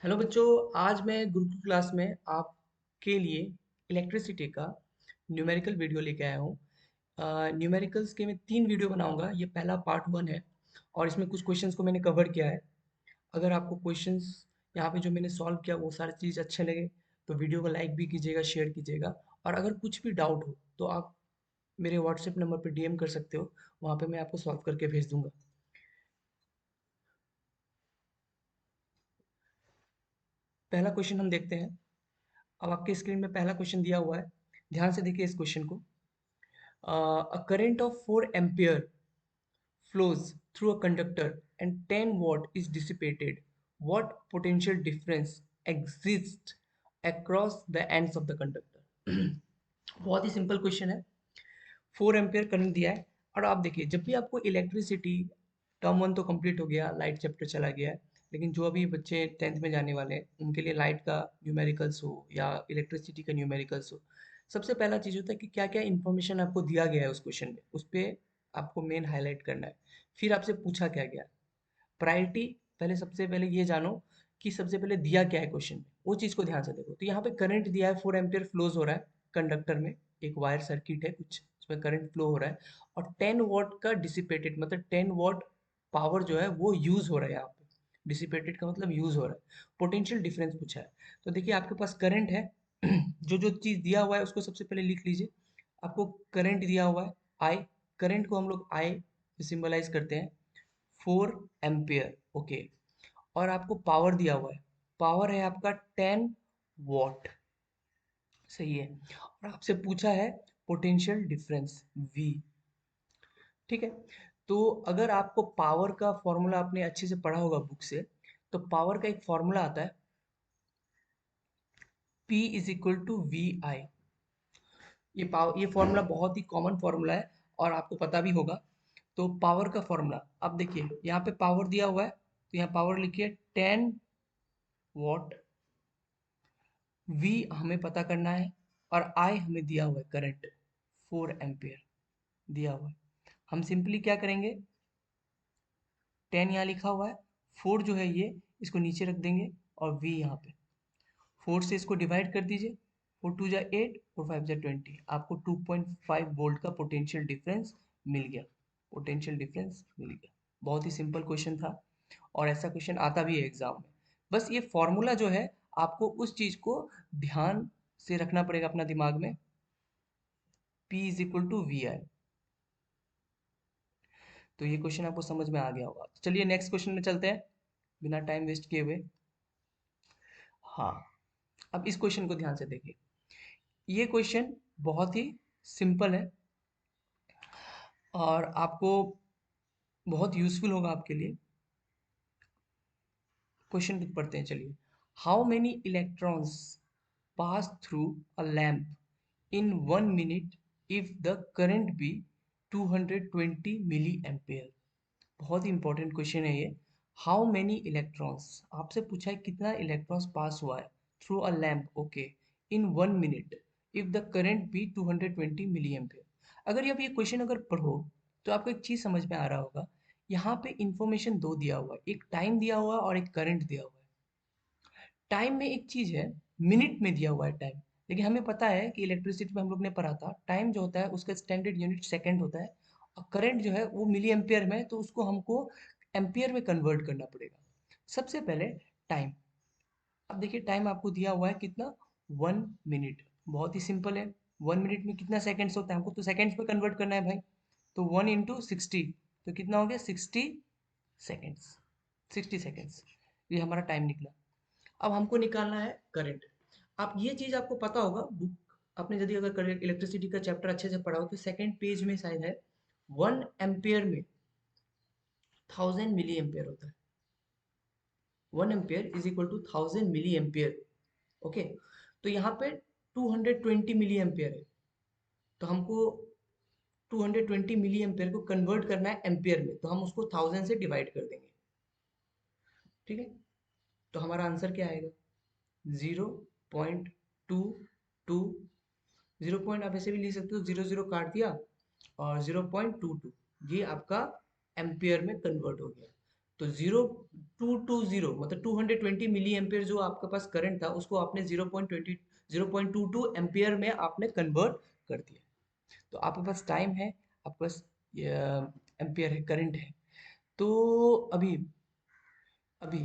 Hello बच्चों। आज मैं गुरुकुल क्लास में आपके लिए इलेक्ट्रिसिटी का न्यूमेरिकल वीडियो लेके आया हूँ। न्यूमेरिकल्स के मैं 3 वीडियो बनाऊंगा। ये पहला पार्ट 1 है और इसमें कुछ क्वेश्चंस को मैंने कवर किया है। अगर आपको क्वेश्चंस यहाँ पे जो मैंने सॉल्व किया वो सारी चीज़ अच्छे लगे तो वीडियो को लाइक भी कीजिएगा, शेयर कीजिएगा। और अगर कुछ भी डाउट हो तो आप मेरे व्हाट्सएप नंबर पर डीएम कर सकते हो, वहाँ पे मैं आपको सॉल्व करके भेज दूंगा। पहला क्वेश्चन हम देखते हैं। अब आपके स्क्रीन में पहला क्वेश्चन दिया हुआ है, ध्यान से देखिए इस क्वेश्चन को। A current of 4 ampere flows through a conductor and 10 watt is dissipated. What potential difference exists across the ends of the conductor? बहुत ही सिंपल क्वेश्चन है। 4 एम्पियर करंट दिया है और आप देखिए जब भी आपको इलेक्ट्रिसिटी टर्म 1 तो कंप्लीट हो गया, लाइट चैप्टर चला गया है। लेकिन जो अभी बच्चे 10th में जाने वाले हैं उनके लिए लाइट का न्यूमेरिकल्स हो या इलेक्ट्रिसिटी का न्यूमेरिकल्स हो, सबसे पहला चीज़ होता है कि क्या क्या इन्फॉर्मेशन आपको दिया गया है उस क्वेश्चन में, उस पर आपको मेन हाईलाइट करना है। फिर आपसे पूछा क्या गया। प्रायोरिटी, पहले सबसे पहले ये जानो कि सबसे पहले दिया क्या है क्वेश्चन में, वो चीज़ को ध्यान से देखो। तो यहाँ पे करंट दिया है, 4 एम्पियर फ्लोज हो रहा है कंडक्टर में। एक वायर सर्किट है कुछ, उसमें करंट फ्लो हो रहा है और 10 वॉट का डिसिपेटेड मतलब 10 वॉट पावर जो है वो यूज हो रहा है यहाँ पे। डिसिपेटेड का मतलब यूज हो रहा है। पोटेंशियल डिफरेंस पूछा है। तो देखिए आपके पास करंट है। जो जो चीज़ दिया हुआ है उसको सबसे पहले लिख लीजिए। आपको करंट दिया हुआ है आई। करंट को हम लोग आई सिंबलाइज करते हैं 4 एम्पियर। ओके। और आपको पावर दिया हुआ है, पावर है आपका 10 वॉट। सही है। और आपसे पूछा है पोटेंशियल डिफरेंस V। ठीक है। तो अगर आपको पावर का फॉर्मूला आपने अच्छे से पढ़ा होगा बुक से, तो पावर का एक फॉर्मूला आता है P is equal to V I. ये फॉर्मूला बहुत ही कॉमन फॉर्मूला है और आपको पता भी होगा। तो पावर का फॉर्मूला अब देखिए, यहाँ पे पावर दिया हुआ है तो यहाँ पावर लिखिए 10 वॉट। V हमें पता करना है और I हमें दिया हुआ है करंट 4 एम्पियर दिया हुआ है। हम सिंपली क्या करेंगे, 10 यहाँ लिखा हुआ है, 4 जो है ये इसको नीचे रख देंगे और V यहाँ पे। 4 से इसको डिवाइड कर दीजिए, 4 2 जा 8, 4 5 जा 20। आपको 2.5 वोल्ट का पोटेंशियल डिफरेंस मिल गया। पोटेंशियल डिफरेंस मिल गया। बहुत ही सिंपल क्वेश्चन था और ऐसा क्वेश्चन आता भी है एग्जाम में। बस ये फॉर्मूला जो है आपको उस चीज को ध्यान से रखना पड़ेगा अपना दिमाग में। P is equal to V I. तो ये क्वेश्चन आपको समझ में आ गया होगा। तो चलिए नेक्स्ट क्वेश्चन में चलते हैं बिना टाइम वेस्ट किए हुए। हाँ, अब इस क्वेश्चन को ध्यान से देखिए। ये क्वेश्चन बहुत ही सिंपल है और आपको बहुत यूजफुल होगा आपके लिए। क्वेश्चन पढ़ते हैं चलिए। How many electrons pass through a lamp in 1 minute if the current be 220 milli ampere. बहुत ही इंपॉर्टेंट क्वेश्चन है ये। हाउ मेनी इलेक्ट्रॉन्स, आपसे पूछा है कितना इलेक्ट्रॉन्स पास हुआ है through a lamp, okay, in 1 minute if the current be 220 milli ampere. अगर ये क्वेश्चन अगर पढ़ो तो आपको एक चीज समझ में आ रहा होगा। यहाँ पे इंफॉर्मेशन दो दिया हुआ है, एक टाइम दिया हुआ है और एक करंट दिया हुआ है। टाइम में एक चीज है, मिनट में दिया हुआ है टाइम। लेकिन हमें पता है कि इलेक्ट्रिसिटी में हम लोग ने पढ़ा था टाइम जो होता है उसका स्टैंडर्ड यूनिट सेकंड होता है और करंट जो है वो मिली एम्पियर में है, तो उसको हमको एम्पियर में कन्वर्ट करना पड़ेगा। सबसे पहले टाइम। अब देखिए टाइम आपको दिया हुआ है कितना, 1 मिनट। बहुत ही सिंपल है। 1 मिनट में कितना सेकंड्स होता है, हमको तो सेकंड्स में कन्वर्ट करना है भाई। तो 1 इंटू 60, तो कितना हो गया 60 सेकेंड्स। 60 सेकेंड्स, ये हमारा टाइम निकला। अब हमको निकालना है करंट। आप ये चीज आपको पता होगा बुक, आपने यदि अगर इलेक्ट्रिसिटी का चैप्टर अच्छे से पढ़ा हो तो सेकंड पेज में शायद है 1 एम्पियर में 1000 मिली एम्पियर होता है। 1 ampere is equal to 1000 milli ampere. Okay. तो यहाँ पे 220 मिली एम्पियर है। तो हमको 220 मिली एम्पियर को कन्वर्ट करना है एम्पियर में, तो हम उसको 1000 से डिवाइड कर देंगे। ठीक है। तो हमारा आंसर क्या आएगा, 0.22। 0 पॉइंट आप ऐसे भी लिख सकते हो, 0 0 काट दिया और 0.22, ये आपका एम्पियर में कन्वर्ट हो गया। तो 0220 मतलब 220 मिली एम्पियर जो आपके पास करंट था उसको आपने 0.22 एम्पियर में आपने कन्वर्ट कर दिया। तो आपके पास टाइम है, आपके पास एम्पियर है, करंट है। तो अभी अभी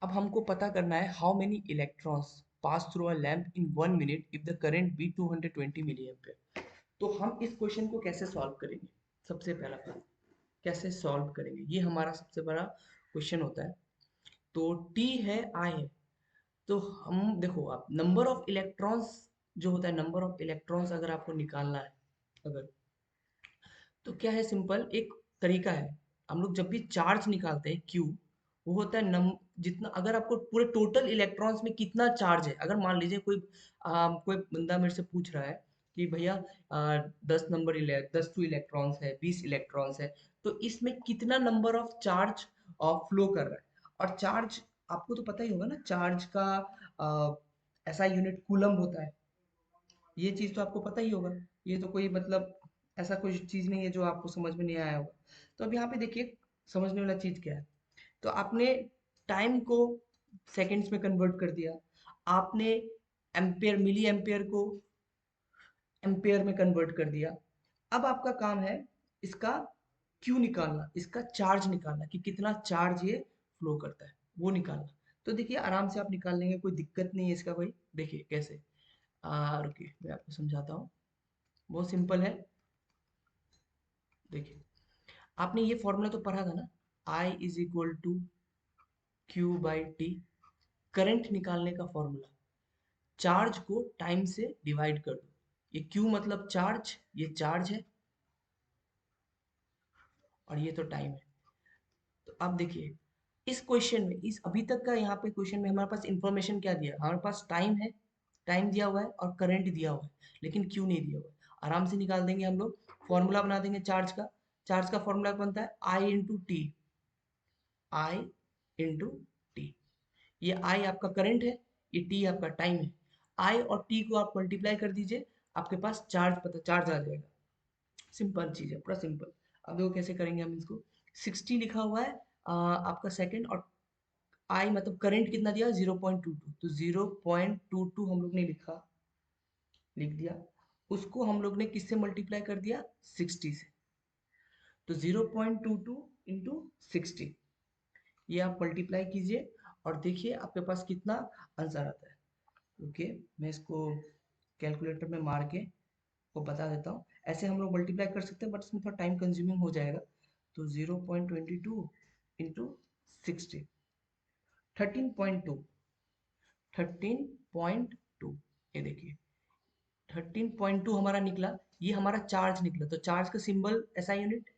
अब हमको पता करना है how many electrons pass through a lamp in 1 minute if the current be 220 milli ampere. तो हम इस क्वेश्चन को कैसे सॉल्व करेंगे? सबसे पहला बात, कैसे सॉल्व करेंगे, ये हमारा सबसे बड़ा क्वेश्चन होता है। तो टी है, आई है, तो हम देखो, आप नंबर ऑफ इलेक्ट्रॉन्स जो होता है, नंबर ऑफ इलेक्ट्रॉन्स अगर आपको निकालना है, अगर, तो क्या है, सिंपल एक तरीका है। हम लोग जब भी चार्ज निकालते हैं क्यू, वो होता है नम जितना, अगर आपको पूरे टोटल इलेक्ट्रॉन्स में कितना चार्ज है, अगर मान लीजिए कोई बंदा मेरे से पूछ रहा है कि भैया 10 टू इलेक्ट्रॉन्स है, 20 इलेक्ट्रॉन्स है, तो इसमें कितना नंबर ऑफ चार्ज फ्लो कर रहा है। और चार्ज आपको तो पता ही होगा ना, चार्ज का ऐसा यूनिट कूलम्ब होता है, ये चीज तो आपको पता ही होगा। ये तो कोई मतलब ऐसा कोई चीज नहीं है जो आपको समझ में नहीं आया होगा। तो अब यहाँ पे देखिए, समझने वाला चीज क्या है। तो आपने टाइम को सेकंड्स में कन्वर्ट कर दिया, आपने एम्पियर मिली एम्पियर को एम्पियर में कन्वर्ट कर दिया। अब आपका काम है इसका क्यू निकालना, इसका चार्ज निकालना कि कितना चार्ज ये फ्लो करता है, वो निकालना। तो देखिए आराम से आप निकाल लेंगे, कोई दिक्कत नहीं है इसका भाई। देखिए कैसे, रुकिए मैं आपको समझाता हूँ, बहुत सिंपल है। देखिए, आपने ये फॉर्मूला तो पढ़ा था ना, I is equal to Q by T, current निकालने का फॉर्मूला। चार्ज को टाइम से डिवाइड कर दो, ये क्यू मतलब चार्ज, ये चार्ज है, और ये तो टाइम है। तो अब देखिए, इस क्वेश्चन में, इस अभी तक का यहाँ पे क्वेश्चन में हमारे पास इंफॉर्मेशन क्या दिया, हमारे पास टाइम है, टाइम दिया हुआ है और करंट दिया हुआ है, लेकिन क्यू नहीं दिया हुआ है। आराम से निकाल देंगे हम लोग, फॉर्मूला बना देंगे चार्ज का। चार्ज का फॉर्मूला बनता है आई इंटू टी, आई इंटू टी। ये आई आपका करंट है, ये टी आपका टाइम है। आई और टी को आप मल्टीप्लाई कर दीजिए, आपके पास चार्ज आ जाएगा। सिंपल चीज है, पूरा सिंपल। अब देखो कैसे करेंगे हम इसको। 60 लिखा हुआ है आपका सेकंड, और आई मतलब करंट कितना दिया, 0.22, तो 0.22 हम लोग ने लिख दिया। उसको हम लोग ने किससे मल्टीप्लाई कर दिया, 60 से। तो 0.22 इंटू 60, ये आप मल्टीप्लाई कीजिए और देखिए आपके पास कितना आंसर आता है। ओके, मैं इसको कैलकुलेटर में मार के को बता देता हूँ। ऐसे हम लोग मल्टीप्लाई कर सकते हैं, बट इसमें थोड़ा टाइम कंज्यूमिंग हो जाएगा। तो 0.22 इंटू 60, 13.2, 13.2, ये देखिए 13.2 हमारा निकला। ये हमारा चार्ज निकला, तो चार्ज का सिंबल ऐसा यूनिट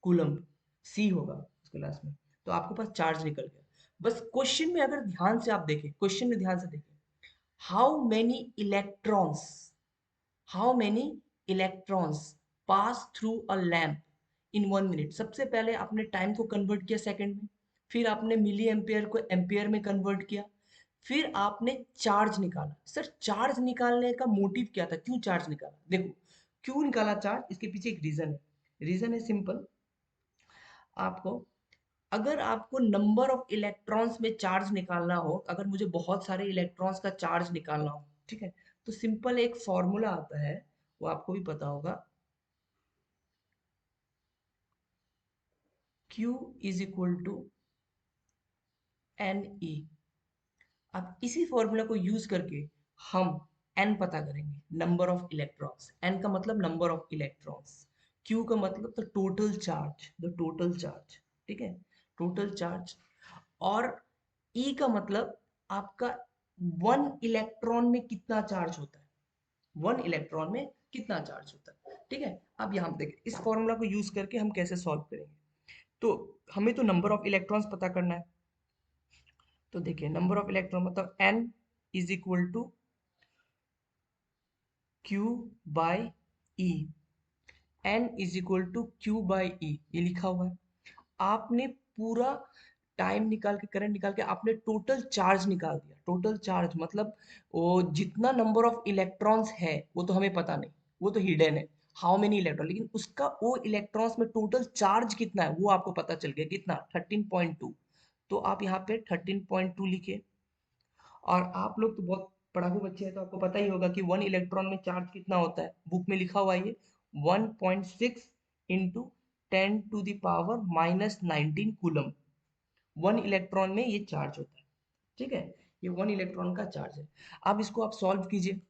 कूलम्ब, सी होगा उसके लास्ट में। तो आपके पास चार्ज निकल गया। बस क्वेश्चन में अगर ध्यान से आप देखें, क्वेश्चन में ध्यान से देखें, how many electrons, how many electrons pass through a lamp in 1 minute. सबसे पहले आपने टाइम को कन्वर्ट किया सेकंड में, फिर आपने मिली एम्पियर को एम्पियर में कन्वर्ट किया, फिर आपने चार्ज निकाला। सर चार्ज निकालने का मोटिव क्या था, क्यों चार्ज निकाला? देखो, क्यों निकाला चार्ज, इसके पीछे एक रीजन है। रीजन है सिंपल, आपको, अगर आपको नंबर ऑफ इलेक्ट्रॉन्स में चार्ज निकालना हो, अगर मुझे बहुत सारे इलेक्ट्रॉन्स का चार्ज निकालना हो, ठीक है, तो सिंपल एक फॉर्मूला आता है, वो आपको भी पता होगा, Q is equal to N E. अब इसी फॉर्मूला को यूज करके हम n पता करेंगे, नंबर ऑफ इलेक्ट्रॉन्स। n का मतलब नंबर ऑफ इलेक्ट्रॉन्स, q का मतलब the total charge, the total charge, ठीक है, टोटल चार्ज। और e का मतलब आपका 1 इलेक्ट्रॉन में कितना चार्ज होता है, 1 इलेक्ट्रॉन में कितना चार्ज होता है, ठीक है। अब यहाँ देखिए, इस फॉर्मूला को यूज करके हम कैसे सॉल्व करेंगे। तो हमें तो नंबर ऑफ इलेक्ट्रॉन्स पता करना है। तो देखिए, नंबर ऑफ इलेक्ट्रॉन मतलब n is equal to Q by E, n is equal to Q by E, ये लिखा हुआ है। आपने पूरा टाइम निकाल के, करंट निकाल के, आपने टोटल चार्ज निकाल दिया। टोटल चार्ज मतलब वो जितना नंबर ऑफ इलेक्ट्रॉन्स है वो तो हमें पता नहीं, वो तो हिडन है, हाउ मेनी इलेक्ट्रॉन, लेकिन उसका वो इलेक्ट्रॉन्स में टोटल चार्ज कितना है वो आपको पता चल गया, कितना, 13.2। तो आप यहाँ पे 13.2 लिखिए। और आप लोग तो बहुत पढ़ाकू बच्चे हैं, तो आपको पता ही होगा कि 1 इलेक्ट्रॉन में चार्ज कितना होता है। बुक में लिखा हुआ है ये 1.6 इंटू 10⁻⁻19 कूलम 1 इलेक्ट्रॉन में ये चार्ज होता है। ठीक है, ये 1 इलेक्ट्रॉन का चार्ज है। अब इसको आप सॉल्व कीजिए,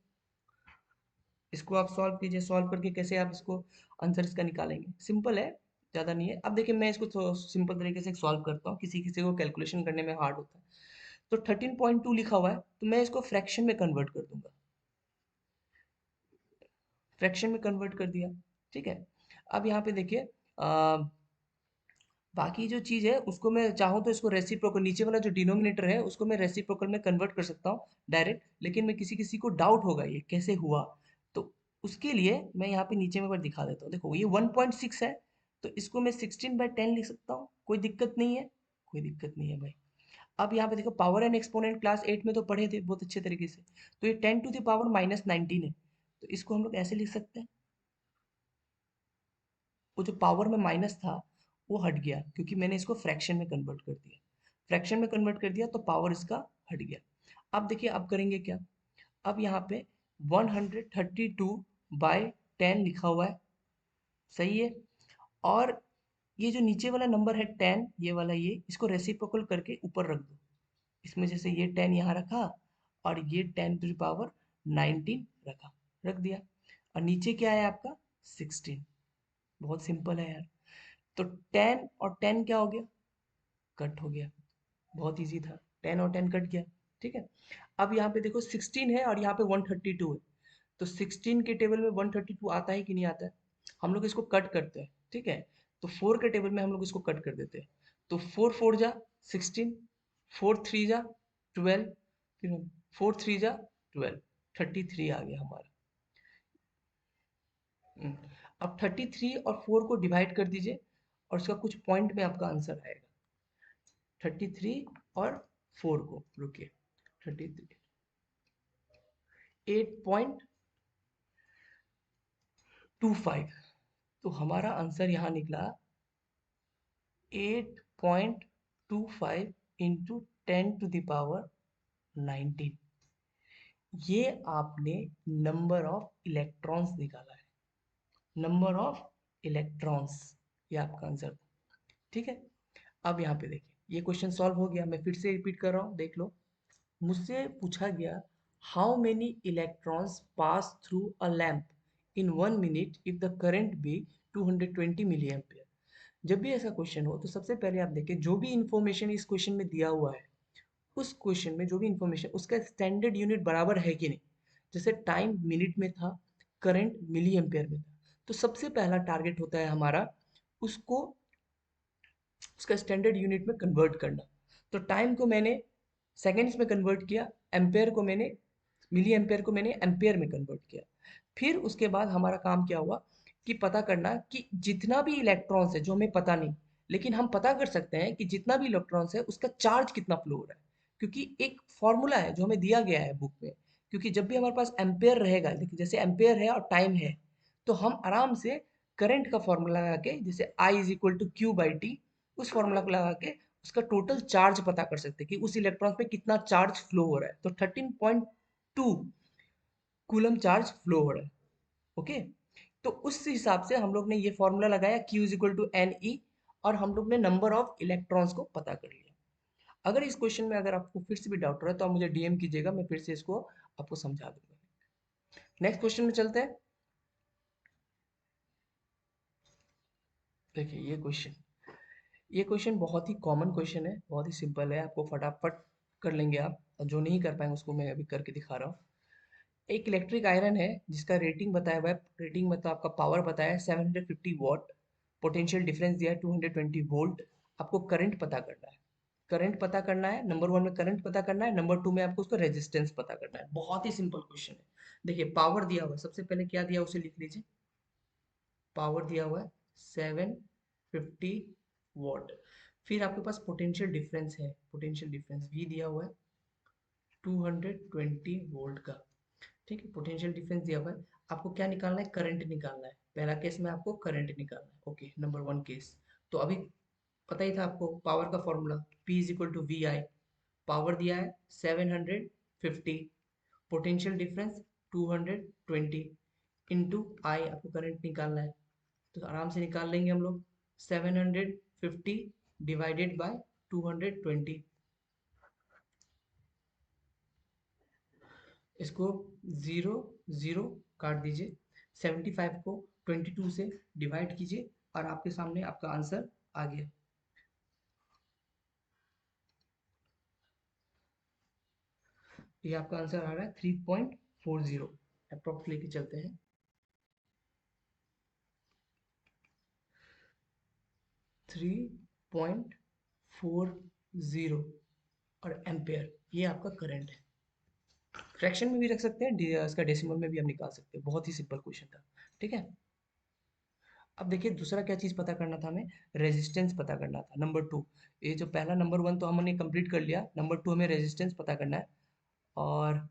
इसको आप सॉल्व कीजिए। सॉल्व करके कैसे आप इसको आंसर इसका निकालेंगे, सिंपल है, ज़्यादा नहीं है। अब देखिए मैं इसको तो सिंपल तरीके से सॉल्व करता हूँ, किसी किसी को कैलकुलेशन करने में हार्ड होता है। तो 13.2 लिखा हुआ है, तो मैं इसको फ्रैक्शन में कन्वर्ट कर दूंगा। फ्रैक्शन में कन्वर्ट कर दिया। ठीक है, अब यहाँ पे देखिए बाकी जो चीज़ है उसको मैं चाहूँ तो इसको रेसिप्रोकल, नीचे वाला जो डिनोमिनेटर है उसको मैं रेसिप्रोकल में कन्वर्ट कर सकता हूँ डायरेक्ट, लेकिन मैं किसी किसी को डाउट होगा ये कैसे हुआ, तो उसके लिए मैं यहाँ पे नीचे में एक बार दिखा देता हूँ। देखो ये 1.6 है, तो इसको मैं 16/10 लिख सकता हूँ, कोई दिक्कत नहीं है, कोई दिक्कत नहीं है भाई। अब यहाँ पे देखो पावर एंड एक्सपोनेंट क्लास 8 में तो पढ़े थे बहुत अच्छे तरीके से। तो ये 10⁻⁻19 है, तो इसको हम लोग ऐसे लिख सकते हैं। वो जो पावर में माइनस था वो हट गया, क्योंकि मैंने इसको फ्रैक्शन में कन्वर्ट कर दिया। फ्रैक्शन में कन्वर्ट कर दिया तो पावर इसका हट गया। अब देखिए अब करेंगे क्या। अब यहाँ पे 132/10 लिखा हुआ है, सही है। और ये जो नीचे वाला नंबर है 10, ये वाला, ये इसको रेसिप्रोकल करके ऊपर रख दो। इसमें जैसे ये 10 यहाँ रखा और ये 10⁻19 रखा, रख दिया। और नीचे क्या है आपका 16। बहुत सिंपल है यार। तो 10 और 10 क्या हो गया, कट हो गया। बहुत इजी था, 10 और 10 कट गया। ठीक है, अब यहाँ पे देखो 16 है और यहाँ पे 132 है, तो 16 के टेबल में 132 आता है कि नहीं आता है। हम लोग इसको कट करते हैं, ठीक है। तो 4 के टेबल में हम लोग इसको कट कर देते हैं। तो 4 4 जा 16, 4 3 जा 12, फिर 4 3 जा 12, 33 आ गया हमारा। हम्म, अब 33 और 4 को डिवाइड कर दीजिए और उसका कुछ पॉइंट में आपका आंसर आएगा। 33 और 4 को, रुकिए, 33 8.25, तो हमारा आंसर यहाँ निकला 8.25 इंटू 10⁻19। ये आपने नंबर ऑफ इलेक्ट्रॉन्स निकाला है, नंबर ऑफ इलेक्ट्रॉन्स, ये आपका आंसर था। ठीक है, अब यहाँ पे देखिए ये क्वेश्चन सॉल्व हो गया। मैं फिर से रिपीट कर रहा हूँ, देख लो। मुझसे पूछा गया how many electrons pass through a lamp in 1 minute if the current be 220 milli ampere. जब भी ऐसा क्वेश्चन हो तो सबसे पहले आप देखिए जो भी इंफॉर्मेशन इस क्वेश्चन में दिया हुआ है, उस क्वेश्चन में जो भी इंफॉर्मेशन उसका स्टैंडर्ड यूनिट बराबर है कि नहीं। जैसे टाइम मिनट में था, करंट मिली एम्पियर में था, तो सबसे पहला टारगेट होता है हमारा उसको उसका स्टैंडर्ड यूनिट में कन्वर्ट करना। तो टाइम को मैंने सेकेंड्स में कन्वर्ट किया, एम्पेयर को मैंने मिली एम्पेयर को मैंने एम्पेयर में कन्वर्ट किया। फिर उसके बाद हमारा काम क्या हुआ कि पता करना कि जितना भी इलेक्ट्रॉन्स है, जो हमें पता नहीं, लेकिन हम पता कर सकते हैं कि जितना भी इलेक्ट्रॉन्स है उसका चार्ज कितना फ्लो हो रहा है, क्योंकि एक फॉर्मूला है जो हमें दिया गया है बुक में। क्योंकि जब भी हमारे पास एम्पेयर रहेगा, देखिए जैसे एम्पेयर है और टाइम है, तो हम आराम से करंट का फॉर्मूला लगा के, जैसे I is equal to Q by T, उस फॉर्मूला को लगा के उसका टोटल चार्ज पता कर सकते हैं कि उस इलेक्ट्रॉन पे कितना चार्ज फ्लो हो रहा है। तो 13.2 कूलम चार्ज फ्लो हो रहा है। ओके, तो उस हिसाब से हम लोग ने ये फॉर्मूला लगाया Q is equal to N E, और हम लोग ने नंबर ऑफ इलेक्ट्रॉन्स को पता कर लिया। अगर इस क्वेश्चन में अगर आपको फिर से भी डाउट रहा है तो आप मुझे डीएम कीजिएगा, मैं फिर से इसको आपको समझा दूंगा। नेक्स्ट क्वेश्चन में चलते हैं। देखिए ये क्वेश्चन बहुत ही कॉमन क्वेश्चन है, बहुत ही सिंपल है, आपको फटाफट कर लेंगे आप, और जो नहीं कर पाएंगे उसको मैं अभी करके दिखा रहा हूँ। एक इलेक्ट्रिक आयरन है जिसका रेटिंग बताया हुआ है, रेटिंग मतलब आपका पावर बताया है 750 वॉट, पोटेंशियल डिफरेंस दिया है 220 वोल्ट। आपको करंट पता करना है, करंट पता करना है, नंबर वन में करंट पता करना है, नंबर टू में आपको उसका रेजिस्टेंस पता करना है। बहुत ही सिंपल क्वेश्चन है। देखिए पावर दिया हुआ है, सबसे पहले क्या दिया उसे लिख लीजिए। पावर दिया हुआ है 750 वॉट। फिर आपके पास पोटेंशियल डिफरेंस है, पोटेंशियल डिफरेंस V दिया हुआ है 220 वोल्ट का। ठीक है, पोटेंशियल डिफरेंस दिया हुआ है। आपको क्या निकालना है, करंट निकालना है। पहला केस में आपको करंट निकालना है। Okay, number one case. तो अभी पता ही था आपको पावर का formula, P is equal to V I. Power दिया है 750, पोटेंशियल डिफरेंस 220 इंटू आई, आपको करंट निकालना है तो आराम से निकाल लेंगे हम लोग। 750 डिवाइडेड बाय 220, इसको 0 0 काट दीजिए, 75 को 22 से डिवाइड कीजिए और आपके सामने आपका आंसर आ गया। ये आपका आंसर आ रहा है 3.40, अप्रोक्स लेके चलते हैं। 3.40 और एम्पेयर, ये आपका करंट है। फ्रैक्शन में भी रख सकते हैं, इसका डेसिमल में भी हम निकाल सकते हैं, बहुत ही सिंपल क्वेश्चन था। ठीक है, अब देखिए दूसरा क्या चीज़ पता करना था हमें, रेजिस्टेंस पता करना था। नंबर 2, ये जो पहला नंबर 1 तो हमने कंप्लीट कर लिया, नंबर 2 हमें रेजिस्टेंस पता करना है। और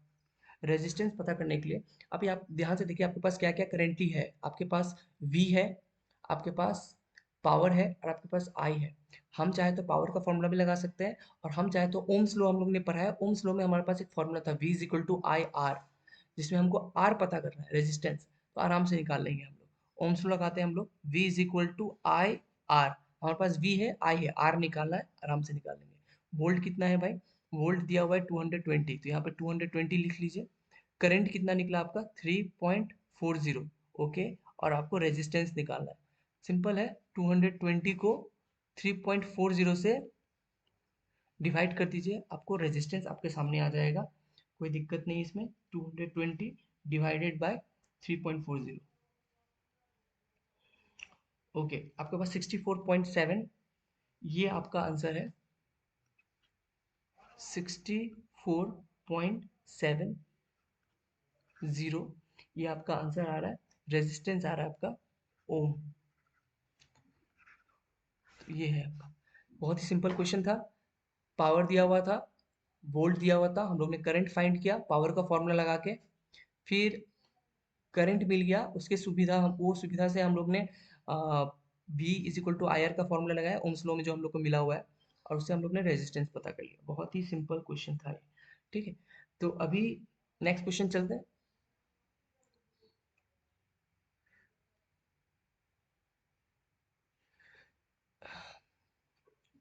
रेजिस्टेंस पता करने के लिए अभी आप ध्यान से देखिए आपके पास क्या क्या करेंटली है। आपके पास V है, आपके पास पावर है और आपके पास I है। हम चाहे तो पावर का फॉर्मूला भी लगा सकते हैं और हम चाहे तो ओम्स लॉ हम लोग ने पढ़ा है, ओम्स लॉ में हमारे पास एक फॉर्मूला था V is equal to I R, जिसमें हमको R पता करना है रेजिस्टेंस, तो आराम से निकाल लेंगे हम लोग। ओम्स लॉ लगाते हैं हम लोग, V is equal to I R, हमारे पास V है I है, R निकालना है, आराम से निकाल लेंगे। वोल्ट कितना है भाई, वोल्ट दिया हुआ है 220, तो यहाँ पे 220 लिख लीजिए। करंट कितना निकला आपका 3.40, ओके। और आपको रेजिस्टेंस निकालना है, सिंपल है, 220 को 3.40 से डिवाइड कर दीजिए, आपको रेजिस्टेंस आपके सामने आ जाएगा, कोई दिक्कत नहीं इसमें। 220 डिवाइडेड बाय 3.40, ओके, आपके पास 64.7, ये आपका आंसर है। 64.70, ये आपका आंसर आ रहा है। रेजिस्टेंस आ रहा है आपका ओम, ये है आपका। बहुत ही सिंपल क्वेश्चन था, पावर दिया हुआ था, वोल्ट दिया हुआ था, हम लोग ने करंट फाइंड किया पावर का फॉर्मूला लगा के, फिर करंट मिल गया, उसके सुविधा हम वो सुविधा से हम लोग ने V is equal to I R का फॉर्मूला लगाया ओम्स लॉ में जो हम लोग को मिला हुआ है, और उससे हम लोग ने रेजिस्टेंस पता कर लिया। बहुत ही सिंपल क्वेश्चन था ये। ठीक है, तो अभी नेक्स्ट क्वेश्चन चलते हैं।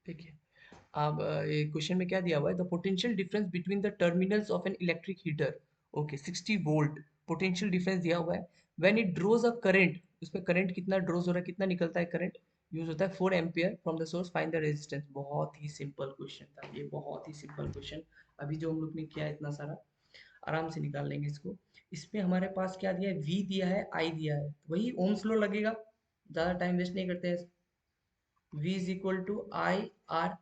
देखिए अब ये क्वेश्चन में क्या दिया हुआ है, the potential difference between the terminals of an electric heater, okay, 60 volt potential difference दिया हुआ है, when it draws a current, उसमें करंट कितना ड्रॉज हो रहा है, कितना निकलता है करंट, यूज होता है 4 ampere from the source, find the resistance. बहुत ही सिंपल क्वेश्चन था ये, बहुत ही सिंपल क्वेश्चन। अभी जो हम लोग ने किया है इतना सारा, आराम से निकाल लेंगे इसको। इसमें हमारे पास क्या दिया है, V दिया है, I दिया है, वही ओम्स लॉ लगेगा, ज़्यादा टाइम वेस्ट नहीं करते हैं। V is equal to I R,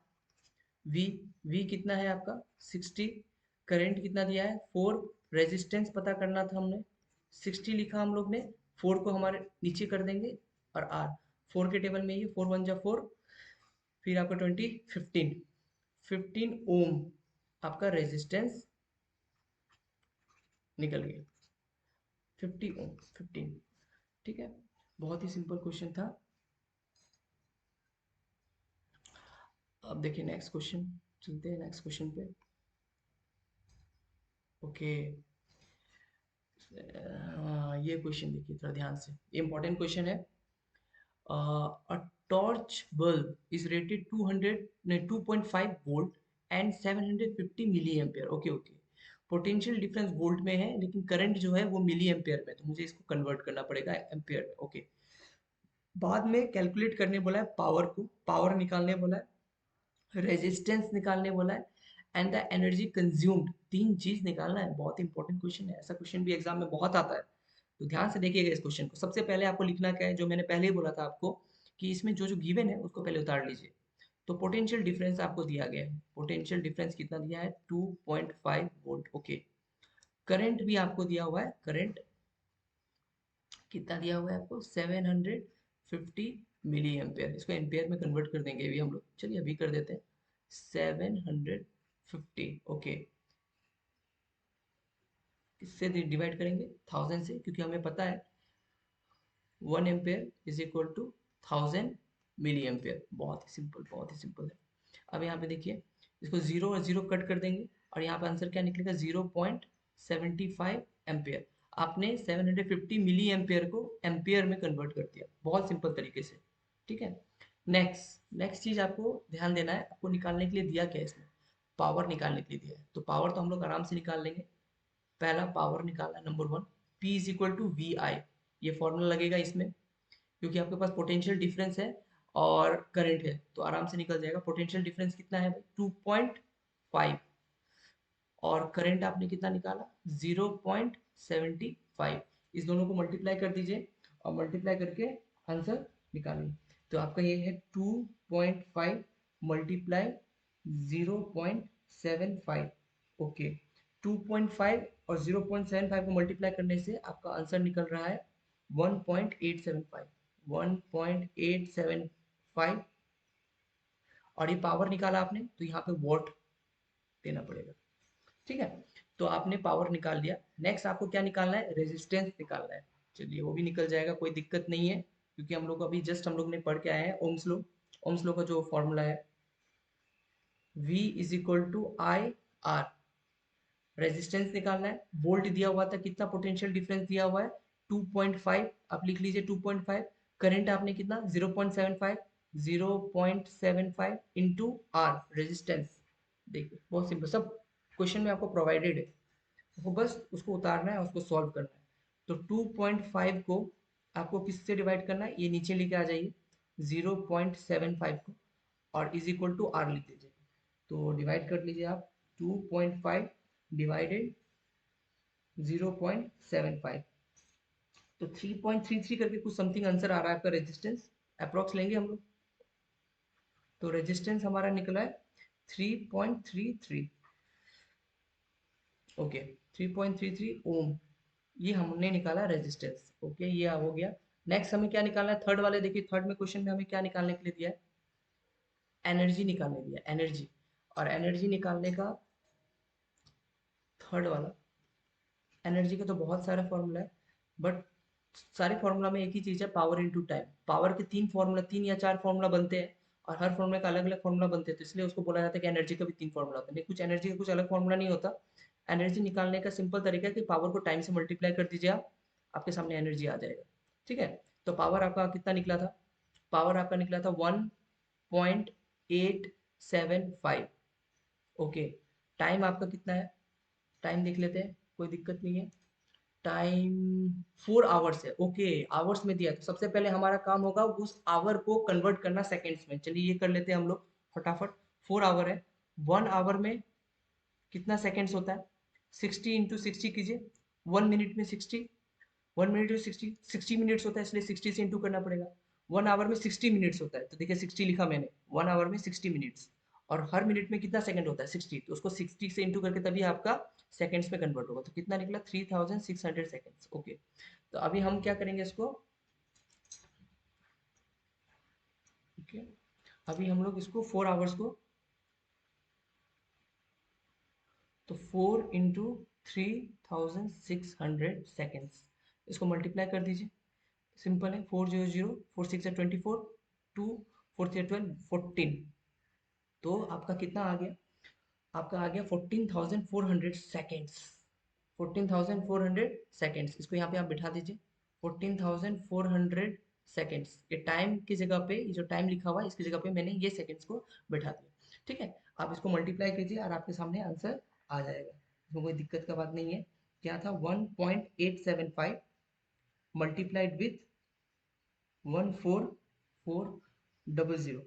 V कितना है आपका 60, करंट कितना दिया है 4, रेजिस्टेंस पता करना था हमने, 60 लिखा हम लोग ने, 4 को हमारे नीचे कर देंगे और R, 4 के टेबल में ये 4 1 जा 4, फिर आपका 20 15, 15 ओम आपका रेजिस्टेंस निकल गया, 50 ओम 15। ठीक है, बहुत ही सिंपल क्वेश्चन था। अब देखिए नेक्स्ट क्वेश्चन, चलते हैं नेक्स्ट क्वेश्चन पे। ओके, ये क्वेश्चन देखिए थोड़ा ध्यान से, ये इंपॉर्टेंट क्वेश्चन है। A torch bulb is rated 200 no, 2.5 volt and 750 milli ampere, okay okay. Potential difference volt में है लेकिन करंट जो है वो मिली एम्पियर में, तो मुझे इसको कन्वर्ट करना पड़ेगा एम्पियर में, ओके। बाद में कैलकुलेट करने बोला है पावर को, पावर निकालने बोला है, रेजिस्टेंस निकालने बोला है, एंड द एनर्जी कंज्यूम्ड, तीन चीज निकालना है। बहुत इंपॉर्टेंट क्वेश्चन है, ऐसा क्वेश्चन भी एग्जाम में बहुत आता है, तो ध्यान से देखिएगा इस क्वेश्चन को। सबसे पहले आपको लिखना क्या है, जो मैंने पहले ही बोला था आपको कि इसमें जो जो गिवन है उसको पहले उतार लीजिए। तो पोटेंशियल डिफरेंस आपको दिया गया है, पोटेंशियल डिफरेंस कितना दिया है 2.5 वोल्ट, ओके। करंट भी आपको दिया हुआ है, करंट कितना दिया हुआ है आपको 750 मिली एम्पियर, इसको एम्पियर में कन्वर्ट कर देंगे अभी हम लोग, चलिए अभी कर देते हैं 750, ओके। इससे डिवाइड करेंगे 1000 से, क्योंकि हमें पता है 1 ampere is equal to 1000 milli ampere. बहुत ही सिंपल, बहुत ही सिंपल है। अब यहाँ पे देखिए, इसको जीरो और जीरो कट कर देंगे और यहाँ पे आंसर क्या निकलेगा, 0.75 एम्पेयर। आपने 750 मिली एम्पेयर को एम्पेयर में कन्वर्ट कर दिया, बहुत सिंपल तरीके से। ठीक है। नेक्स्ट चीज आपको ध्यान देना है, आपको निकालने के लिए दिया क्या है इसमें, पावर निकालने के लिए दिया है। तो पावर तो हम लोग आराम से निकाल लेंगे। पहला पावर निकालना है, number 1, P is equal to V I. ये फॉर्मूला लगेगा इसमें, क्योंकि आपके पास पोटेंशियल डिफरेंस है और करंट है, तो आराम से निकल जाएगा। पोटेंशियल डिफरेंस कितना है भाई, 2.5, और करंट आपने कितना निकाला, 0.75। इस दोनों को मल्टीप्लाई कर दीजिए और मल्टीप्लाई करके आंसर निकालिए। तो आपका ये है 2.5 मल्टीप्लाई 0.75। ओके, 2.5 और 0.75 को मल्टीप्लाई करने से आपका आंसर निकल रहा है 1.875। 1.875, और ये पावर निकाला आपने तो यहाँ पे वॉट देना पड़ेगा। ठीक है, तो आपने पावर निकाल लिया। नेक्स्ट आपको क्या निकालना है, रेजिस्टेंस निकालना है। चलिए वो भी निकल जाएगा, कोई दिक्कत नहीं है, क्योंकि हम लोग अभी जस्ट हम लोग ने पढ़ के आए हैं ओम्स लॉ। ओम्स लॉ का जो फॉर्मूला है, V is equal to I R. Resistance निकालना है, वोल्ट दिया हुआ था, कितना पोटेंशियल डिफरेंस दिया हुआ है 2.5, आप लिख लीजिए 2.5। करंट आपने कितना 0.75, 0.75 इंटू आर रेजिस्टेंस। देखिए बहुत सिंपल, सब क्वेश्चन में आपको प्रोवाइडेड है, आपको बस उसको उतारना है, उसको सॉल्व करना है। तो 2.5 को आपको किससे डिवाइड करना है, ये नीचे लेके आ जाइए 0.75 को, और इज इक्वल टू आर लिख दीजिए। तो डिवाइड कर लीजिए आप, 2.5 डिवाइडेड 0.75, तो 3.33 करके कुछ समथिंग आंसर आ रहा है आपका रेजिस्टेंस। अप्रोक्स लेंगे हम लोग, तो रेजिस्टेंस हमारा निकला है 3.33। ओके, 3.33 ओम, ये हमने निकाला रेजिस्टेंस। ओके, ये हो गया। नेक्स्ट हमें क्या निकालना है, थर्ड वाले देखिए, थर्ड में क्वेश्चन में हमें क्या निकालने के लिए दिया है, एनर्जी निकालने दिया, एनर्जी। और एनर्जी निकालने का थर्ड वाला, एनर्जी का तो बहुत सारा फॉर्मूला है, बट सारे फॉर्मूला में एक ही चीज है, पावर इनटू टाइम। पावर के तीन फॉर्मूला, 3 या 4 फॉर्मूला बनते हैं, और हर फॉर्मूला का अलग अलग फॉर्मूला बनते हैं, तो इसलिए उसको बोला जाता है कि एनर्जी का भी 3 फॉर्मूला होता है। नहीं, कुछ एनर्जी का कुछ अलग फॉर्मूला नहीं होता। एनर्जी निकालने का सिंपल तरीका है कि पावर को टाइम से मल्टीप्लाई कर दीजिए आप, आपके सामने एनर्जी आ जाएगा। ठीक है, तो पावर आपका कितना निकला था, पावर आपका निकला था 1.875। ओके, टाइम आपका कितना है, टाइम देख लेते हैं, कोई दिक्कत नहीं है। टाइम 4 आवर्स है। ओके, आवर्स में दिया है, तो सबसे पहले हमारा काम होगा उस आवर को कन्वर्ट करना सेकेंड्स में। चलिए ये कर लेते हैं हम लोग फटाफट। 4 आवर है, 1 आवर में कितना सेकेंड्स होता है, 60 × 60 कीजिए। 1 मिनट में 60, 1 मिनट में 60 मिनट्स होता है, इसलिए 60 से इंटू करना पड़ेगा। 1 आवर में 60 मिनट्स होता है, तो देखिए 60 लिखा मैंने, 1 आवर में 60 मिनट्स। और हर मिनट में कितना सेकंड होता है, 60, तो उसको 60 से इंटू करके तभी आपका सेकंड्स में कन्वर्ट होगा। तो कितना निकला, 3600 सेकंड्स। ओके, तो अभी हम क्या करेंगे इसको, ओके, अभी हम लोग इसको 4 आवर्स को, तो 4 × 3600 सेकेंड्स, इसको मल्टीप्लाई कर दीजिए। सिंपल है, 400, 4 6 24, 2 4 3 12, 14। तो आपका कितना आ गया, आपका आ गया 14,400 सेकेंड्स। 14,400 सेकेंड्स, इसको यहाँ पे आप बिठा दीजिए, 14,400 सेकेंड्स। ये टाइम की जगह पे, ये जो टाइम लिखा हुआ है इसकी जगह पे मैंने ये सेकेंड्स को बिठा दिया। ठीक है, आप इसको मल्टीप्लाई कीजिए और आपके सामने आंसर आ जाएगा, इसमें कोई दिक्कत का बात नहीं है। क्या था, 1.875 मल्टीप्लाइड विथ 14400,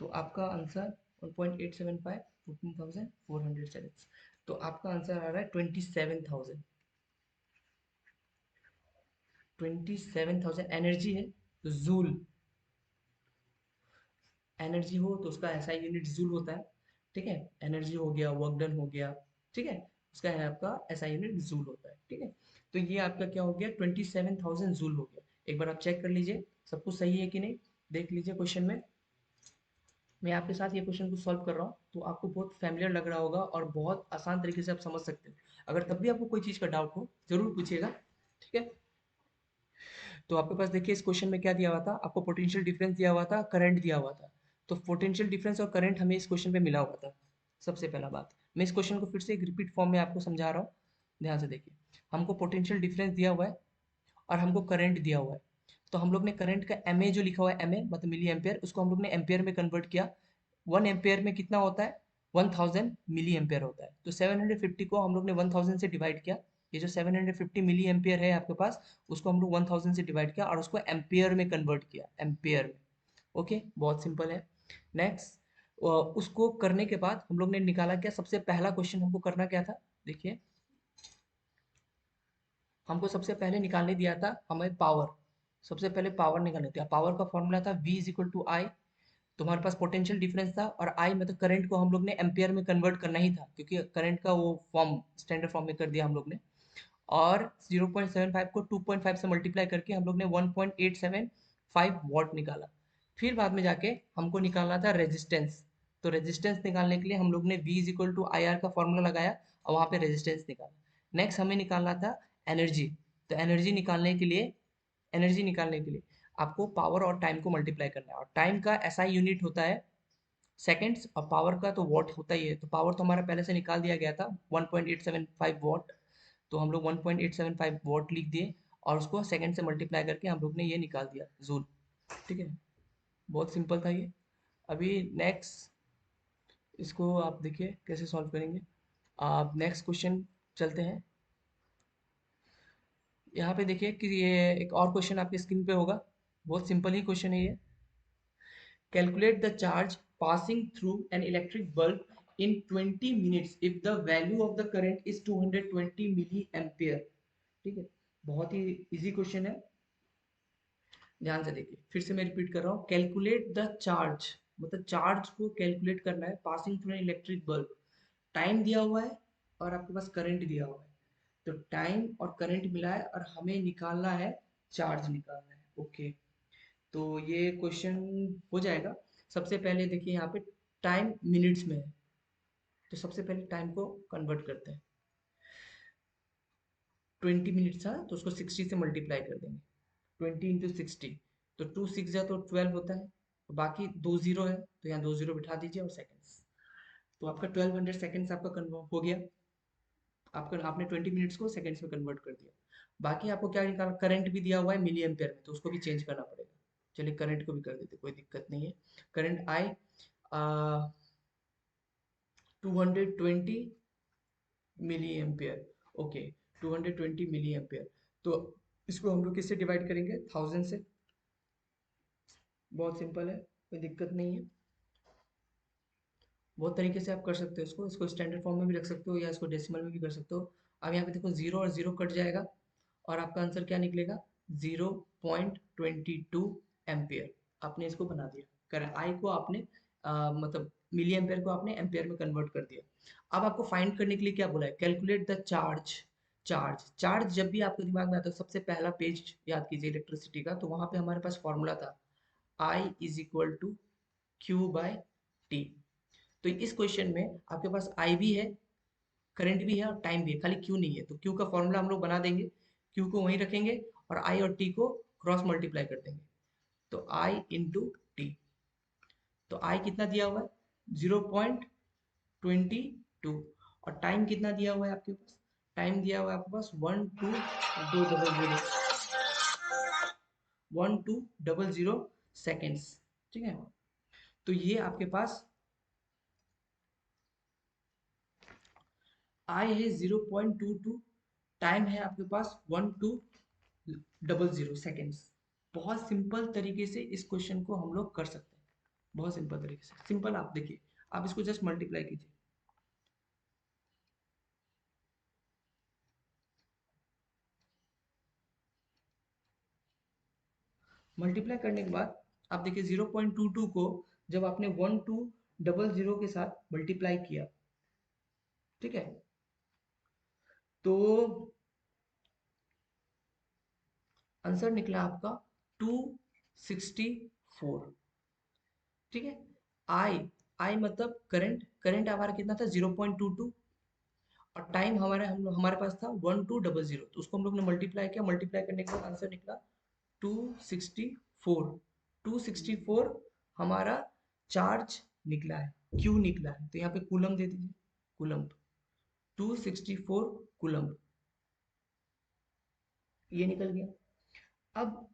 तो आपका आंसर 1.875, 14,400 सेकेंड्स, तो आपका आंसर आ रहा है 27,000। 27,000 एनर्जी है, तो जूल, एनर्जी हो तो उसका ऐसा यूनिट जूल होता है। ठीक है, एनर्जी हो गया, वर्क डन हो गया। ठीक है, उसका है आपका ऐसा यूनिट जूल होता है। ठीक है, तो ये आपका क्या हो गया, 27,000 जूल हो गया। एक बार आप चेक कर लीजिए सब कुछ सही है कि नहीं, देख लीजिए क्वेश्चन में। मैं आपके साथ ये क्वेश्चन को सॉल्व कर रहा हूँ, तो आपको बहुत फैमिलियर लग रहा होगा और बहुत आसान तरीके से आप समझ सकते हो। अगर तब भी आपको कोई चीज़ का डाउट हो, जरूर पूछिएगा। ठीक है, तो आपके पास देखिए इस क्वेश्चन में क्या दिया हुआ था, आपको पोटेंशियल डिफरेंस दिया हुआ था, करंट दिया हुआ था। तो पोटेंशियल डिफरेंस और करंट हमें इस क्वेश्चन पे मिला हुआ था। सबसे पहला बात, मैं इस क्वेश्चन को फिर से एक रिपीट फॉर्म में आपको समझा रहा हूँ, ध्यान से देखिए। हमको पोटेंशियल डिफरेंस दिया हुआ है और हमको करंट दिया हुआ है। तो हम लोग ने करंट का एम ए जो लिखा हुआ है, एम ए मतलब मिली एम्पेयर, उसको हम लोग ने एम्पेयर में कन्वर्ट किया। 1 एम्पेयर में कितना होता है, 1000 मिली एम्पेयर होता है। तो 750 को हम लोग ने 1000 से डिवाइड किया। ये जो 750 मिली एम्पेयर है आपके पास, उसको हम लोग 1000 से डिवाइड किया और उसको एम्पेयर में कन्वर्ट किया, एम्पेयर में। ओके, बहुत सिंपल है। नेक्स्ट, उसको करने के बाद हम लोग ने निकाला क्या, सबसे पहला क्वेश्चन हमको करना क्या था, देखिए। हमको सबसे पहले निकालने दिया था हमें पावर। सबसे पहले पावर निकालने दिया, पावर का फॉर्मूला था V इज इक्वल टू आई। तुम्हारे पास पोटेंशियल डिफरेंस था और आई मतलब करंट को हम लोग ने एम्पियर में कन्वर्ट करना ही था, क्योंकि करंट का वो फॉर्म स्टैंडर्ड फॉर्म में कर दिया हम लोग ने। और 0.75 को 2.5 से मल्टीप्लाई करके हम लोग ने 1.875 वॉट निकाला। फिर बाद में जाके हमको निकालना था रेजिस्टेंस। तो रेजिस्टेंस निकालने के लिए हम लोग ने V is equal to I R का फॉर्मूला लगाया और वहाँ पे रेजिस्टेंस निकाला। नेक्स्ट हमें निकालना था एनर्जी। तो एनर्जी निकालने के लिए आपको पावर और टाइम को मल्टीप्लाई करना है, और टाइम का एसआई यूनिट होता है सेकंड्स, और पावर का तो वॉट होता ही है। तो पावर तो हमारा पहले से निकाल दिया गया था 1.875 वॉट। तो हम लोग 1.875 वॉट लिख दिए और उसको सेकंड से मल्टीप्लाई करके हम लोग ने ये निकाल दिया जूल। ठीक है, बहुत सिंपल था ये। अभी नेक्स्ट, इसको आप देखिए कैसे सॉल्व करेंगे। आप नेक्स्ट क्वेश्चन चलते हैं। यहाँ पे देखिए कि ये एक और क्वेश्चन आपकी स्क्रीन पे होगा। बहुत सिंपल ही क्वेश्चन है ये। Calculate the charge passing through an electric bulb in 20 minutes if the value of the current is 220 milliampere। ठीक है, बहुत ही इजी क्वेश्चन है, ध्यान से देखिए। फिर से मैं रिपीट कर रहा हूँ, कैलकुलेट द चार्ज मतलब चार्ज को कैलकुलेट करना है passing through an electric bulb. Time दिया हुआ है और आपके पास करंट दिया हुआ है। तो टाइम और करंट मिला है और हमें निकालना है, चार्ज निकालना है। ओके, तो ये क्वेश्चन हो जाएगा। सबसे पहले देखिए यहाँ पे टाइम मिनट्स में है, तो सबसे पहले टाइम को कन्वर्ट करते हैं। 20 मिनट्स था तो उसको 60 से मल्टीप्लाई कर देंगे। 20 × 60, तो 2 6 तो 12 होता है। तो बाकी 2 जीरो है तो यहाँ 2 जीरो बिठा दीजिए और सेकेंड्स। तो आपका 1200 सेकेंड्स आपका कन्वर्ट हो गया। आपका आपने 20 मिनट्स को सेकेंड्स में कन्वर्ट कर दिया। बाकी आपको क्या निकालना, करंट भी दिया हुआ है मिली एम्पेयर में, तो उसको भी चेंज करना पड़ेगा। चलिए करंट को भी कर देते, कोई दिक्कत नहीं है। Current I 220 milli ampere. Okay, 220 milli ampere. तो इसको हम लोग किससे डिवाइड करेंगे, 1000 से। बहुत सिंपल है, कोई दिक्कत नहीं है। बहुत तरीके से आप कर सकते हो इसको, स्टैंडर्ड फॉर्म में भी रख सकते हो या इसको डेसिमल में भी कर सकते हो। अब यहाँ पे देखो जीरो और जीरो कट जाएगा और आपका आंसर क्या निकलेगा, 0.22 एम्पियर। आपने इसको बना दिया, कर आई को आपने मतलब मिली एम्पियर को आपने एम्पियर में कन्वर्ट कर दिया। अब आपको फाइंड करने के लिए क्या बोला है, कैलकुलेट द चार्ज। चार्ज जब भी आपके दिमाग में आता है, सबसे पहला पेज याद कीजिए इलेक्ट्रिसिटी का, तो वहां पे हमारे पास फॉर्मूला था I is equal to Q by T. तो इस क्वेश्चन में आपके पास आई भी है, करंट भी है और टाइम भी है, खाली क्यू नहीं है। तो क्यू का फॉर्मूला हम लोग बना देंगे, क्यू को वहीं रखेंगे और आई और टी को क्रॉस मल्टीप्लाई कर देंगे। तो आई इंटू टी। तो आई कितना दिया हुआ है, 0.22। और टाइम कितना दिया हुआ है आपके पास, टाइम दिया हुआ है आपके पास 1200 सेकेंड्स। ठीक है, तो ये आपके पास आई है 0.22, टाइम है आपके पास 1200 सेकेंड्स। बहुत सिंपल तरीके से इस क्वेश्चन को हम लोग कर सकते हैं, बहुत सिंपल तरीके से। सिंपल, आप देखिए, आप इसको जस्ट मल्टीप्लाई कीजिए। मल्टीप्लाई करने के बाद आप देखिए 0.22 को जब आपने 1200 के साथ मल्टीप्लाई किया, ठीक है, तो आंसर निकला आपका 264। ठीक है, आई आई मतलब करंट, करंट हमारा कितना था 0.22, और टाइम हमारे पास था 1200, तो उसको हम लोग ने मल्टीप्लाई किया। मल्टीप्लाई करने के बाद आंसर निकला 264 264 हमारा चार्ज निकला है, क्यू निकला है, तो यहाँ पे कूलम दे दीजिए, कूलम 264 कूलम, ये निकल गया। अब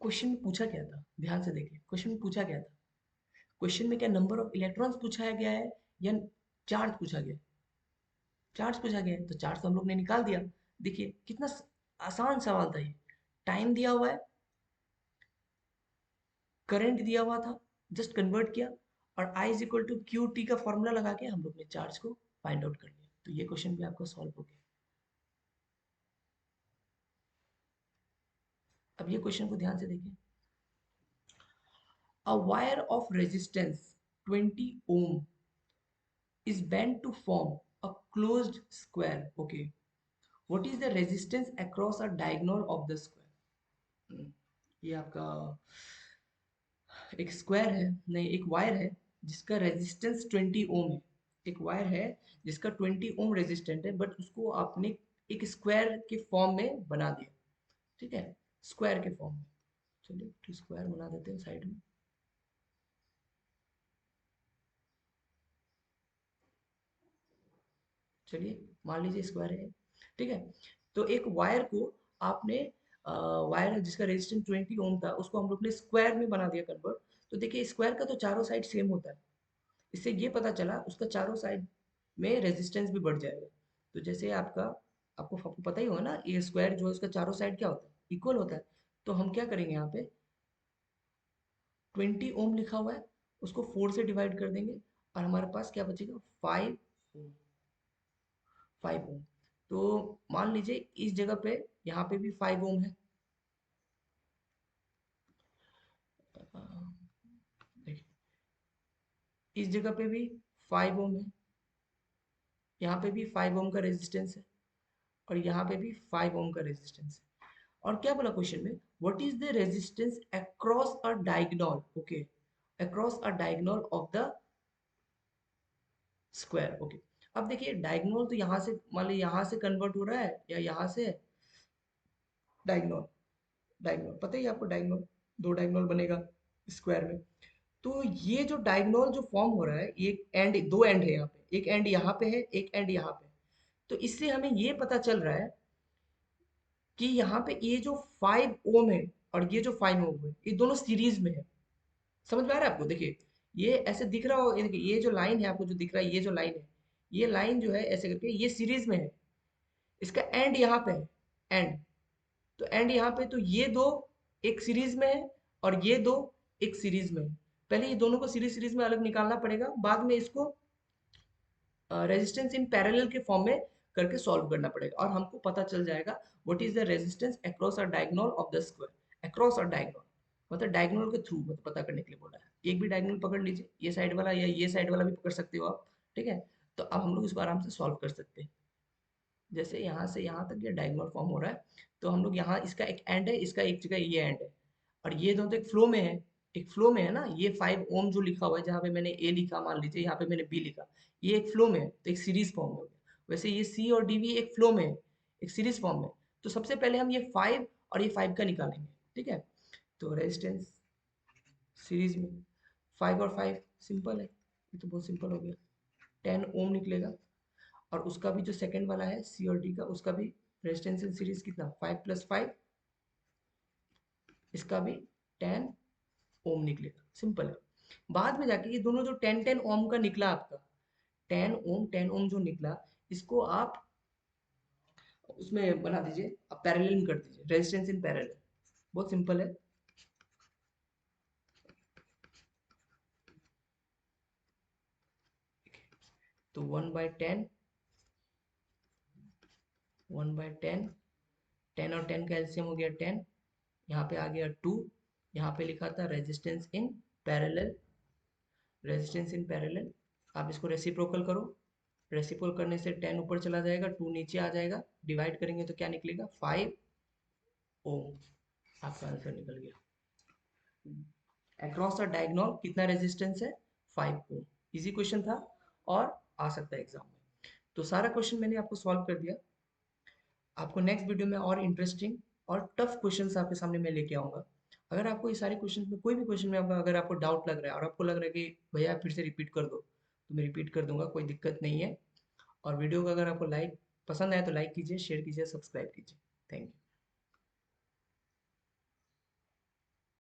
क्वेश्चन में पूछा क्या था, ध्यान से देखिए क्वेश्चन में पूछा क्या था। क्वेश्चन में क्या नंबर ऑफ इलेक्ट्रॉन्स पूछा गया है या चार्ज पूछा गया है? चार्ज पूछा गया है, तो चार्ज तो हम लोग ने निकाल दिया। देखिए कितना आसान सवाल था ये। टाइम दिया हुआ है, करंट दिया हुआ था, जस्ट कन्वर्ट किया, और I is equal to Q T का फॉर्मूला लगा के हम लोग ने चार्ज को फाइंड आउट कर लिया। तो ये क्वेश्चन भी आपका सॉल्व हो गया। अब ये क्वेश्चन को ध्यान से देखिए। A wire of resistance 20 ohm is bent to form a closed square. Okay. What is the resistance across a diagonal of the square? ये आपका एक स्क्वायर है, नहीं एक वायर है जिसका रेजिस्टेंस 20 ओम है। एक वायर है जिसका 20 ओम रेजिस्टेंट है, बट उसको आपने एक स्क्वायर के फॉर्म में बना दिया। ठीक है, स्क्वायर के फॉर्म में। चलिए तो स्क्वायर बना देते हैं साइड में। चलिए मान लीजिए स्क्वायर है, ठीक है। तो एक वायर को आपने वायर जिसका रेजिस्टेंस 20 ओम था, उसको हम लोग ने स्क्वायर में बना दिया कन्वर्ट। तो देखिए स्क्वायर का तो चारों साइड सेम होता है, इससे ये पता चला उसका चारों साइड में रेजिस्टेंस भी बढ़ जाएगा। तो जैसे आपका, आपको पता ही होगा ना, ये स्क्वायर जो है उसका चारों साइड क्या होता है, इक्वल होता है। तो हम क्या करेंगे, यहाँ पे 20 ओम लिखा हुआ है, उसको 4 से डिवाइड कर देंगे और हमारे पास क्या बचेगा, 5 ओम। 5 ओम। तो मान लीजिए इस जगह पे, यहाँ पे भी 5 ओम है। देखिए इस जगह पे भी 5 ओम है, यहाँ पे भी 5 ओम का रेजिस्टेंस है, और यहाँ पे भी 5 ओम का रेजिस्टेंस है। और क्या बोला क्वेश्चन में, what is the resistance across a diagonal. Okay, across a diagonal of the square. Okay, अब देखिए डायगोनल तो यहाँ से मान लीजिए यहाँ से कन्वर्ट हो रहा है या यहाँ से डायगोनल। डायगोनल पता ही है आपको, डायगोनल दो डायगोनल बनेगा स्क्वायर में। तो ये जो डायगोनल जो फॉर्म हो रहा है, एक एंड, दो एंड है यहाँ पे, एक एंड यहाँ पे है, एक एंड यहाँ पे है। तो इससे हमें ये पता चल रहा है कि यहाँ पे ये जो 5 ओम है और ये जो 5 ओम है, ये दोनों सीरीज में है। समझ में आ रहा है आपको? देखिए ये ऐसे दिख रहा हो, ये देखिए ये जो लाइन है आपको जो दिख रहा है, ये जो लाइन है, ये लाइन जो है ऐसे करके ये सीरीज में है। इसका एंड यहाँ पे है, एंड, तो एंड यहाँ पे, तो ये दो एक सीरीज में है और ये दो एक सीरीज में है। पहले ये दोनों को सीरीज सीरीज में अलग निकालना पड़ेगा, बाद में इसको रेजिस्टेंस इन पैरेलल के फॉर्म में करके सॉल्व करना पड़ेगा, और हमको पता चल जाएगा what is the resistance across a diagonal of the square. Across a diagonal मतलब डायगोनल के थ्रू मतलब पता करने के लिए बोला है। एक भी डायगोनल पकड़ लीजिए, ये साइड वाला या ये साइड वाला भी पकड़ सकते हो आप। ठीक है, तो अब हम लोग इसको आराम से सॉल्व कर सकते हैं। जैसे यहाँ से यहाँ तक ये डायगोनल फॉर्म हो रहा है, तो हम लोग यहाँ, इसका एक एंड है, इसका एक जगह ये एंड है, और ये दोनों तो एक फ्लो में है। एक फ्लो में है ना, ये 5 ओम जो लिखा हुआ है, जहाँ पे मैंने ए लिखा, मान लीजिए यहाँ पे मैंने बी लिखा, ये एक फ्लो में है, तो एक सीरीज फॉर्म में हो गया। वैसे ये सी और डी भी एक फ्लो में है, एक सीरीज फॉर्म में। तो सबसे पहले हम ये 5 और ये 5 का निकालेंगे। ठीक है, तो रेजिस्टेंस सीरीज में 5 और 5 सिंपल है, ये तो बहुत सिंपल हो गया, 10 ओम निकलेगा। और उसका भी जो सेकंड वाला है सी और डी का, उसका भी रेजिस्टेंस इन सीरीज कितना, 5 + 5, इसका भी 10 ओम निकलेगा। सिंपल है। बाद में जाके ये दोनों जो 10 ओम का निकला आपका, 10 ओम जो निकला, इसको आप उसमें बना दीजिए, आप पैरेलल में कर दीजिए, रेजिस्टेंस इन पैरेलल। बहुत सिंपल है। तो 1/10, 1/10, 10 और 10 का एलसीएम हो गया 10, यहाँ पे आ गया 2, यहाँ पे लिखा था resistance in parallel. Resistance in parallel, आप इसको रेसिप्रोकल करो, रेसिप्रोकल करने से 10 ऊपर चला जाएगा, 2 नीचे आ जाएगा, डिवाइड करेंगे तो क्या निकलेगा, 5 ओम। आपका आंसर निकल गया। अक्रॉस द डायगोनल कितना रेजिस्टेंस है, 5 ओम। इजी क्वेश्चन था और आ सकता है एग्जाम में। तो सारा क्वेश्चन मैंने आपको सॉल्व कर दिया। आपको नेक्स्ट वीडियो में और इंटरेस्टिंग और टफ क्वेश्चंस आपके सामने मैं लेके आऊँगा। अगर आपको ये सारे क्वेश्चंस में कोई भी क्वेश्चन में आपका अगर आपको डाउट लग रहा है और आपको लग रहा है कि भैया आप फिर से रिपीट कर दो, तो मैं रिपीट कर दूँगा, कोई दिक्कत नहीं है। और वीडियो को अगर आपको लाइक पसंद आए तो लाइक कीजिए, शेयर कीजिए, सब्सक्राइब कीजिए। Thank you.